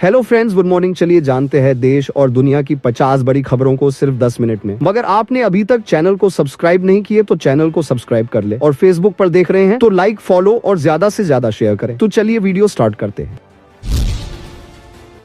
Hello friends, good morning. चलिए जानते हैं देश और दुनिया की 50 बड़ी खबरों को सिर्फ 10 मिनट में। मगर आपने अभी तक चैनल को सब्सक्राइब नहीं किए तो चैनल को सब्सक्राइब कर ले, और फेसबुक पर देख रहे हैं तो लाइक, फॉलो और ज्यादा से ज्यादा शेयर करें। तो चलिए वीडियो स्टार्ट करते हैं।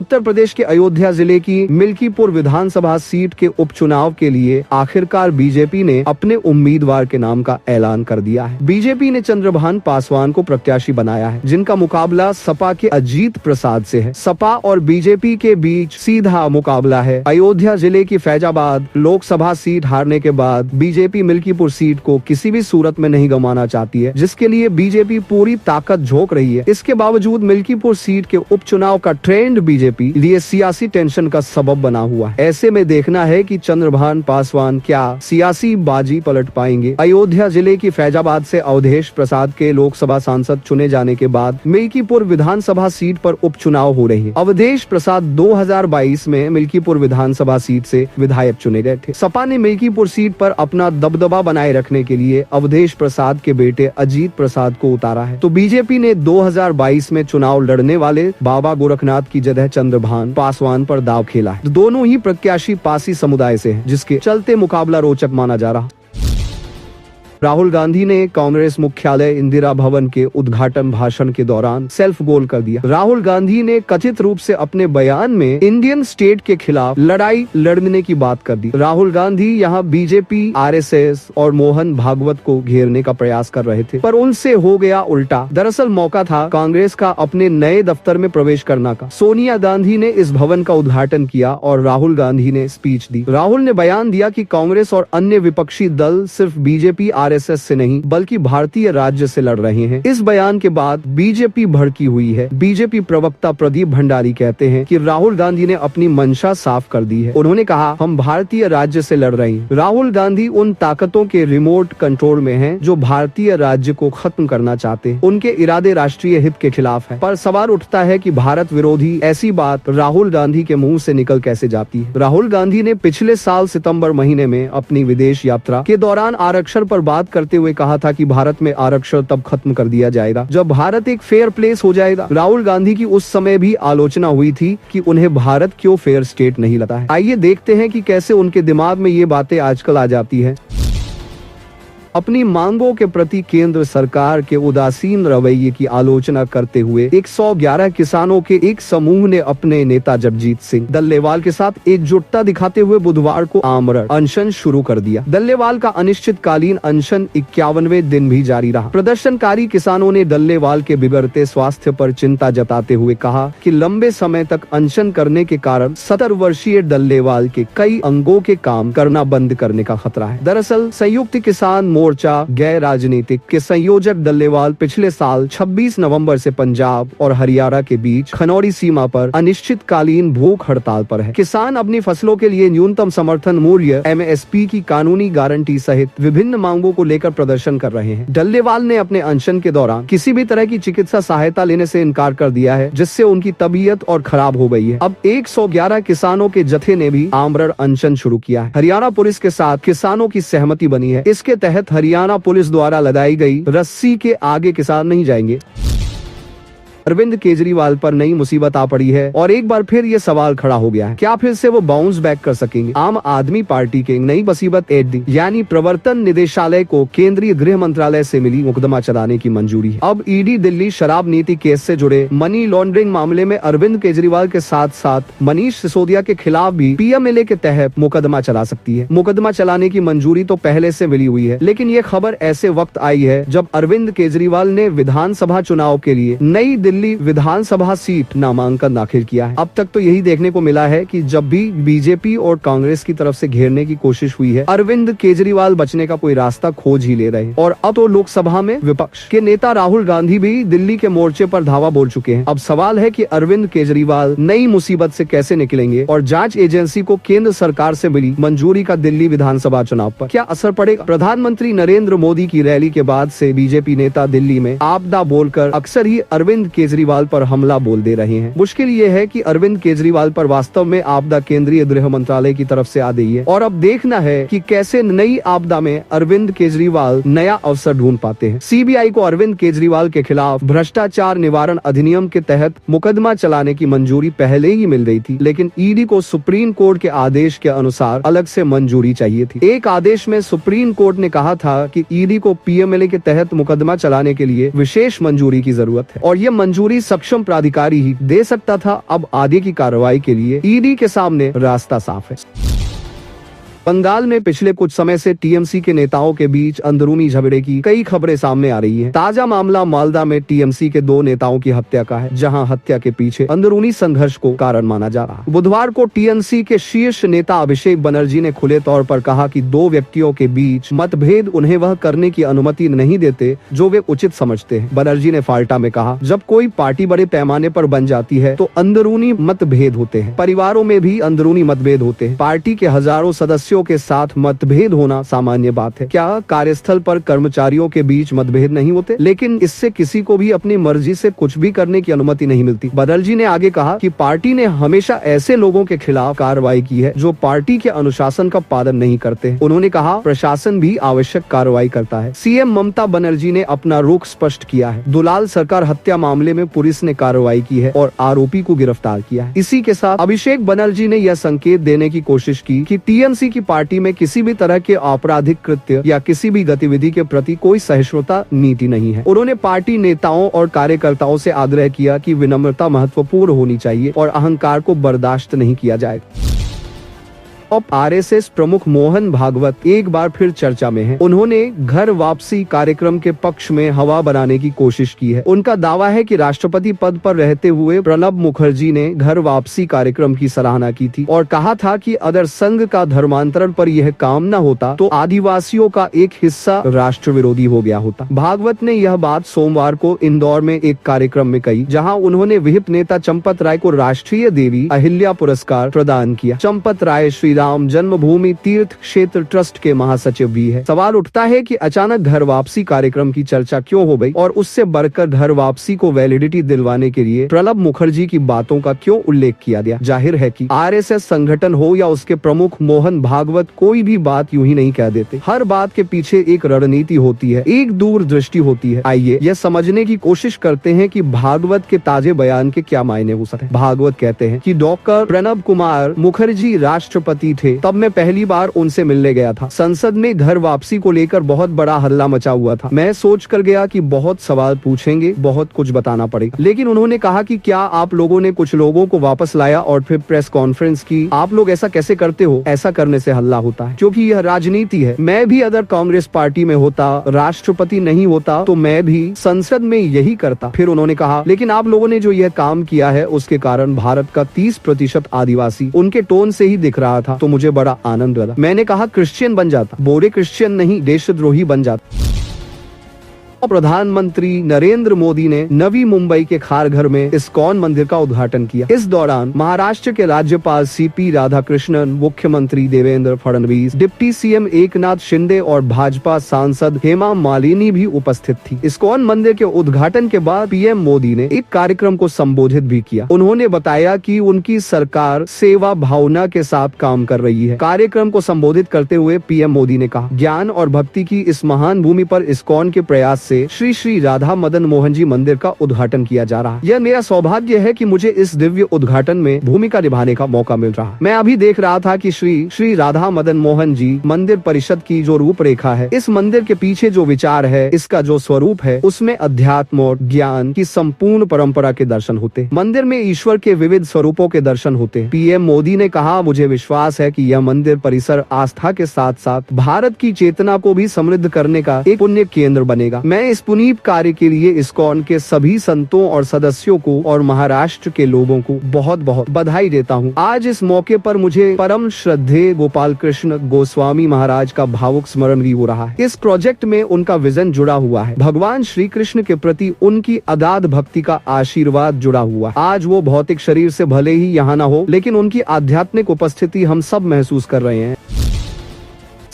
उत्तर प्रदेश के अयोध्या जिले की मिल्कीपुर विधानसभा सीट के उपचुनाव के लिए आखिरकार बीजेपी ने अपने उम्मीदवार के नाम का ऐलान कर दिया है। बीजेपी ने चंद्रभान पासवान को प्रत्याशी बनाया है, जिनका मुकाबला सपा के अजीत प्रसाद से है। सपा और बीजेपी के बीच सीधा मुकाबला है। अयोध्या जिले की फैजाबाद लोकसभा सीट हारने के बाद बीजेपी मिल्कीपुर सीट को किसी भी सूरत में नहीं गंवाना चाहती है, जिसके लिए बीजेपी पूरी ताकत झोंक रही है। इसके बावजूद मिल्कीपुर सीट के उपचुनाव का ट्रेंड बीजेपी लिए सियासी टेंशन का सबब बना हुआ है। ऐसे में देखना है कि चंद्रभान पासवान क्या सियासी बाजी पलट पाएंगे। अयोध्या जिले की फैजाबाद से अवधेश प्रसाद के लोकसभा सांसद चुने जाने के बाद मिल्कीपुर विधानसभा सीट पर उपचुनाव हो रही है। अवधेश प्रसाद 2022 में मिल्कीपुर विधानसभा सीट से विधायक चुने गए थे। सपा ने मिल्कीपुर सीट पर अपना दबदबा बनाए रखने के लिए अवधेश प्रसाद के बेटे अजीत प्रसाद को उतारा है। तो बीजेपी ने 2022 में चुनाव लड़ने वाले बाबा गोरखनाथ की जगह चंद्रभान पासवान पर दांव खेला है। दोनों ही प्रत्याशी पासी समुदाय से हैं, जिसके चलते मुकाबला रोचक माना जा रहा। राहुल गांधी ने कांग्रेस मुख्यालय इंदिरा भवन के उद्घाटन भाषण के दौरान सेल्फ गोल कर दिया। राहुल गांधी ने कथित रूप से अपने बयान में इंडियन स्टेट के खिलाफ लड़ाई लड़ने की बात कर दी। राहुल गांधी यहां बीजेपी, आरएसएस और मोहन भागवत को घेरने का प्रयास कर रहे थे, पर उनसे हो गया उल्टा। दरअसल मौका था कांग्रेस का अपने नए दफ्तर में प्रवेश करने का। सोनिया गांधी ने इस भवन का उद्घाटन किया और राहुल गांधी ने स्पीच दी। राहुल ने बयान दिया कि कांग्रेस और अन्य विपक्षी दल सिर्फ बीजेपी, आरएसएस से नहीं बल्कि भारतीय राज्य से लड़ रहे हैं। इस बयान के बाद बीजेपी भड़की हुई है। बीजेपी प्रवक्ता प्रदीप भंडारी कहते हैं कि राहुल गांधी ने अपनी मंशा साफ कर दी है। उन्होंने कहा, हम भारतीय राज्य से लड़ रहे हैं। राहुल गांधी उन ताकतों के रिमोट कंट्रोल में हैं जो भारतीय राज्य को खत्म करना चाहते हैं। उनके इरादे राष्ट्रीय हित के खिलाफ है। पर सवाल उठता है कि भारत विरोधी ऐसी बात राहुल गांधी के मुंह से निकल कैसे जाती है। राहुल गांधी ने पिछले साल सितंबर महीने में अपनी विदेश यात्रा के दौरान आरक्षण पर बात करते हुए कहा था कि भारत में आरक्षण तब खत्म कर दिया जाएगा जब भारत एक फेयर प्लेस हो जाएगा। राहुल गांधी की उस समय भी आलोचना हुई थी कि उन्हें भारत क्यों फेयर स्टेट नहीं लगता है। आइए देखते हैं कि कैसे उनके दिमाग में ये बातें आजकल आ जाती है। अपनी मांगों के प्रति केंद्र सरकार के उदासीन रवैये की आलोचना करते हुए 111 किसानों के एक समूह ने अपने नेता जगजीत सिंह डल्लेवाल के साथ एकजुटता दिखाते हुए बुधवार को आमरण अनशन शुरू कर दिया। डल्लेवाल का अनिश्चितकालीन अनशन 51वें दिन भी जारी रहा। प्रदर्शनकारी किसानों ने डल्लेवाल के बिगड़ते स्वास्थ्य पर चिंता जताते हुए कहा कि लंबे समय तक अनशन करने के कारण 70 वर्षीय डल्लेवाल के कई अंगों के काम करना बंद करने का खतरा है। दरअसल संयुक्त किसान मोर्चा गैर राजनीतिक के संयोजक डल्लेवाल पिछले साल 26 नवंबर से पंजाब और हरियाणा के बीच खनौरी सीमा पर अनिश्चितकालीन भूख हड़ताल पर है। किसान अपनी फसलों के लिए न्यूनतम समर्थन मूल्य एमएसपी की कानूनी गारंटी सहित विभिन्न मांगों को लेकर प्रदर्शन कर रहे हैं। डल्लेवाल ने अपने अनशन के दौरान किसी भी तरह की चिकित्सा सहायता लेने से इनकार कर दिया है, जिससे उनकी तबीयत और खराब हो गई है। अब 111 किसानों के जत्थे ने भी आमरण अनशन शुरू किया है। हरियाणा पुलिस के साथ किसानों की सहमति बनी है। इसके तहत हरियाणा पुलिस द्वारा लगाई गई रस्सी के आगे किसान नहीं जाएंगे। अरविंद केजरीवाल पर नई मुसीबत आ पड़ी है और एक बार फिर ये सवाल खड़ा हो गया है, क्या फिर से वो बाउंस बैक कर सकेंगे। आम आदमी पार्टी के नई मुसीबत ईडी यानी प्रवर्तन निदेशालय को केंद्रीय गृह मंत्रालय से मिली मुकदमा चलाने की मंजूरी है। अब ईडी दिल्ली शराब नीति केस से जुड़े मनी लॉन्ड्रिंग मामले में अरविंद केजरीवाल के साथ साथ मनीष सिसोदिया के खिलाफ भी पीएमएलए के तहत मुकदमा चला सकती है। मुकदमा चलाने की मंजूरी तो पहले से मिली हुई है, लेकिन ये खबर ऐसे वक्त आई है जब अरविंद केजरीवाल ने विधानसभा चुनाव के लिए नई दिल्ली विधानसभा सीट नामांकन दाखिल किया है। अब तक तो यही देखने को मिला है कि जब भी बीजेपी और कांग्रेस की तरफ से घेरने की कोशिश हुई है, अरविंद केजरीवाल बचने का कोई रास्ता खोज ही ले रहे हैं। और अब तो लोकसभा में विपक्ष के नेता राहुल गांधी भी दिल्ली के मोर्चे पर धावा बोल चुके हैं। अब सवाल है कि अरविंद केजरीवाल नई मुसीबत से कैसे निकलेंगे और जांच एजेंसी को केंद्र सरकार से मिली मंजूरी का दिल्ली विधानसभा चुनाव पर क्या असर पड़ेगा। प्रधानमंत्री नरेंद्र मोदी की रैली के बाद से बीजेपी नेता दिल्ली में आपदा बोलकर अक्सर ही अरविंद केजरीवाल पर हमला बोल दे रहे हैं। मुश्किल ये है कि अरविंद केजरीवाल पर वास्तव में आपदा केंद्रीय गृह मंत्रालय की तरफ से आ गई है और अब देखना है कि कैसे नई आपदा में अरविंद केजरीवाल नया अवसर ढूंढ पाते हैं। सीबीआई को अरविंद केजरीवाल के खिलाफ भ्रष्टाचार निवारण अधिनियम के तहत मुकदमा चलाने की मंजूरी पहले ही मिल गई थी, लेकिन ईडी को सुप्रीम कोर्ट के आदेश के अनुसार अलग से मंजूरी चाहिए थी। एक आदेश में सुप्रीम कोर्ट ने कहा था कि ईडी को पीएमएलए के तहत मुकदमा चलाने के लिए विशेष मंजूरी की जरूरत है और ये मंजूरी सक्षम प्राधिकारी ही दे सकता था। अब आगे की कार्रवाई के लिए ईडी के सामने रास्ता साफ है। बंगाल में पिछले कुछ समय से टीएमसी के नेताओं के बीच अंदरूनी झगड़े की कई खबरें सामने आ रही हैं। ताजा मामला मालदा में टीएमसी के 2 नेताओं की हत्या का है, जहां हत्या के पीछे अंदरूनी संघर्ष को कारण माना जा रहा है। बुधवार को टीएमसी के शीर्ष नेता अभिषेक बनर्जी ने खुले तौर पर कहा कि 2 व्यक्तियों के बीच मतभेद उन्हें वह करने की अनुमति नहीं देते जो वे उचित समझते हैं। बनर्जी ने फाल्टा में कहा, जब कोई पार्टी बड़े पैमाने पर बन जाती है तो अंदरूनी मतभेद होते हैं, परिवारों में भी अंदरूनी मतभेद होते हैं। पार्टी के हजारों सदस्यों के साथ मतभेद होना सामान्य बात है। क्या कार्यस्थल पर कर्मचारियों के बीच मतभेद नहीं होते? लेकिन इससे किसी को भी अपनी मर्जी से कुछ भी करने की अनुमति नहीं मिलती। बनर्जी ने आगे कहा कि पार्टी ने हमेशा ऐसे लोगों के खिलाफ कार्रवाई की है जो पार्टी के अनुशासन का पालन नहीं करते हैं। उन्होंने कहा, प्रशासन भी आवश्यक कार्रवाई करता है। सीएम ममता बनर्जी ने अपना रुख स्पष्ट किया है। दुलाल सरकार हत्या मामले में पुलिस ने कार्रवाई की है और आरोपी को गिरफ्तार किया है। इसी के साथ अभिषेक बनर्जी ने यह संकेत देने की कोशिश की कि टीएमसी की पार्टी में किसी भी तरह के आपराधिक कृत्य या किसी भी गतिविधि के प्रति कोई सहिष्णुता नीति नहीं है। उन्होंने पार्टी नेताओं और कार्यकर्ताओं से आग्रह किया कि विनम्रता महत्वपूर्ण होनी चाहिए और अहंकार को बर्दाश्त नहीं किया जाएगा। अब आरएसएस प्रमुख मोहन भागवत एक बार फिर चर्चा में हैं। उन्होंने घर वापसी कार्यक्रम के पक्ष में हवा बनाने की कोशिश की है। उनका दावा है कि राष्ट्रपति पद पर रहते हुए प्रणब मुखर्जी ने घर वापसी कार्यक्रम की सराहना की थी और कहा था कि अगर संघ का धर्मांतरण पर यह काम न होता तो आदिवासियों का एक हिस्सा राष्ट्र विरोधी हो गया होता। भागवत ने यह बात सोमवार को इंदौर में एक कार्यक्रम में कही, जहाँ उन्होंने विहिप नेता चंपत राय को राष्ट्रीय देवी अहिल्या पुरस्कार प्रदान किया। चंपत राय श्री राम जन्मभूमि तीर्थ क्षेत्र ट्रस्ट के महासचिव भी है। सवाल उठता है कि अचानक घर वापसी कार्यक्रम की चर्चा क्यों हो गई और उससे बढ़कर घर वापसी को वैलिडिटी दिलवाने के लिए प्रणब मुखर्जी की बातों का क्यों उल्लेख किया गया। जाहिर है कि आरएसएस संगठन हो या उसके प्रमुख मोहन भागवत कोई भी बात यूं ही नहीं कह देते। हर बात के पीछे एक रणनीति होती है, एक दूरदृष्टि होती है। आइए यह समझने की कोशिश करते हैं कि भागवत के ताजे बयान के क्या मायने हो सकते हैं। भागवत कहते हैं कि डॉक्टर प्रणब कुमार मुखर्जी राष्ट्रपति थे, तब मैं पहली बार उनसे मिलने गया था। संसद में घर वापसी को लेकर बहुत बड़ा हल्ला मचा हुआ था। मैं सोच कर गया कि बहुत सवाल पूछेंगे, बहुत कुछ बताना पड़ेगा। लेकिन उन्होंने कहा कि क्या आप लोगों ने कुछ लोगों को वापस लाया और फिर प्रेस कॉन्फ्रेंस की। आप लोग ऐसा कैसे करते हो? ऐसा करने से हल्ला होता है क्योंकि यह राजनीति है। मैं भी अगर कांग्रेस पार्टी में होता, राष्ट्रपति नहीं होता, तो मैं भी संसद में यही करता। फिर उन्होंने कहा, लेकिन आप लोगों ने जो यह काम किया है उसके कारण भारत का 30% आदिवासी, उनके टोन से ही दिख रहा था, तो मुझे बड़ा आनंद लगा। मैंने कहा क्रिश्चियन बन जाता, बोरे क्रिश्चियन नहीं देशद्रोही बन जाता। प्रधानमंत्री नरेंद्र मोदी ने नवी मुंबई के खारघर में इस्कॉन मंदिर का उद्घाटन किया। इस दौरान महाराष्ट्र के राज्यपाल सीपी राधाकृष्णन, मुख्यमंत्री देवेंद्र फडणवीस, डिप्टी सीएम एकनाथ शिंदे और भाजपा सांसद हेमा मालिनी भी उपस्थित थी। इस्कॉन मंदिर के उद्घाटन के बाद पीएम मोदी ने एक कार्यक्रम को संबोधित भी किया। उन्होंने बताया कि उनकी सरकार सेवा भावना के साथ काम कर रही है। कार्यक्रम को संबोधित करते हुए पीएम मोदी ने कहा, ज्ञान और भक्ति की इस महान भूमि पर इस्कॉन के प्रयास से श्री श्री राधा मदन मोहन जी मंदिर का उद्घाटन किया जा रहा है। यह मेरा सौभाग्य है कि मुझे इस दिव्य उद्घाटन में भूमिका निभाने का मौका मिल रहा है। मैं अभी देख रहा था कि श्री श्री राधा मदन मोहन जी मंदिर परिषद की जो रूपरेखा है, इस मंदिर के पीछे जो विचार है, इसका जो स्वरूप है, उसमें अध्यात्म और ज्ञान की संपूर्ण परंपरा के दर्शन होते हैं। मंदिर में ईश्वर के विविध स्वरूपों के दर्शन होते हैं। पीएम मोदी ने कहा, मुझे विश्वास है कि यह मंदिर परिसर आस्था के साथ साथ भारत की चेतना को भी समृद्ध करने का एक पुण्य केंद्र बनेगा। मैं इस पुनीत कार्य के लिए इस्कॉन के सभी संतों और सदस्यों को और महाराष्ट्र के लोगों को बहुत बहुत बधाई देता हूँ। आज इस मौके पर मुझे परम श्रद्धेय गोपाल कृष्ण गोस्वामी महाराज का भावुक स्मरण भी हो रहा है। इस प्रोजेक्ट में उनका विजन जुड़ा हुआ है। भगवान श्री कृष्ण के प्रति उनकी अगाध भक्ति का आशीर्वाद जुड़ा हुआ है। आज वो भौतिक शरीर से भले ही यहाँ न हो, लेकिन उनकी आध्यात्मिक उपस्थिति हम सब महसूस कर रहे हैं।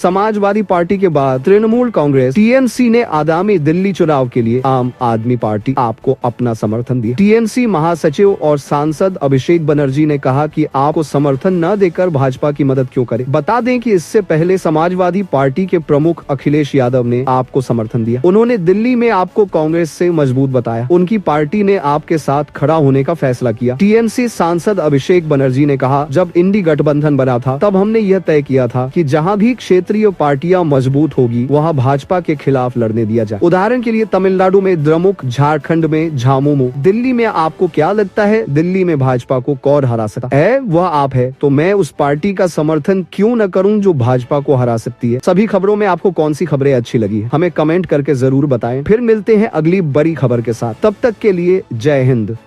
समाजवादी पार्टी के बाद तृणमूल कांग्रेस टीएमसी ने आगामी दिल्ली चुनाव के लिए आम आदमी पार्टी आपको अपना समर्थन दिया। टीएमसी महासचिव और सांसद अभिषेक बनर्जी ने कहा कि आपको समर्थन न देकर भाजपा की मदद क्यों करे। बता दें कि इससे पहले समाजवादी पार्टी के प्रमुख अखिलेश यादव ने आपको समर्थन दिया। उन्होंने दिल्ली में आपको कांग्रेस से मजबूत बताया। उनकी पार्टी ने आपके साथ खड़ा होने का फैसला किया। टीएमसी सांसद अभिषेक बनर्जी ने कहा, जब इंडी गठबंधन बना था तब हमने यह तय किया था कि जहां भी क्षेत्रीय पार्टियां मजबूत होगी वहां भाजपा के खिलाफ लड़ने दिया जाए। उदाहरण के लिए तमिलनाडु में द्रमुक, झारखंड में झामुमो। दिल्ली में आपको क्या लगता है दिल्ली में भाजपा को कौन हरा सकता है? वह आप है, तो मैं उस पार्टी का समर्थन क्यों न करूं जो भाजपा को हरा सकती है। सभी खबरों में आपको कौन सी खबरें अच्छी लगी हमें कमेंट करके जरूर बताएं। फिर मिलते हैं अगली बड़ी खबर के साथ, तब तक के लिए जय हिंद।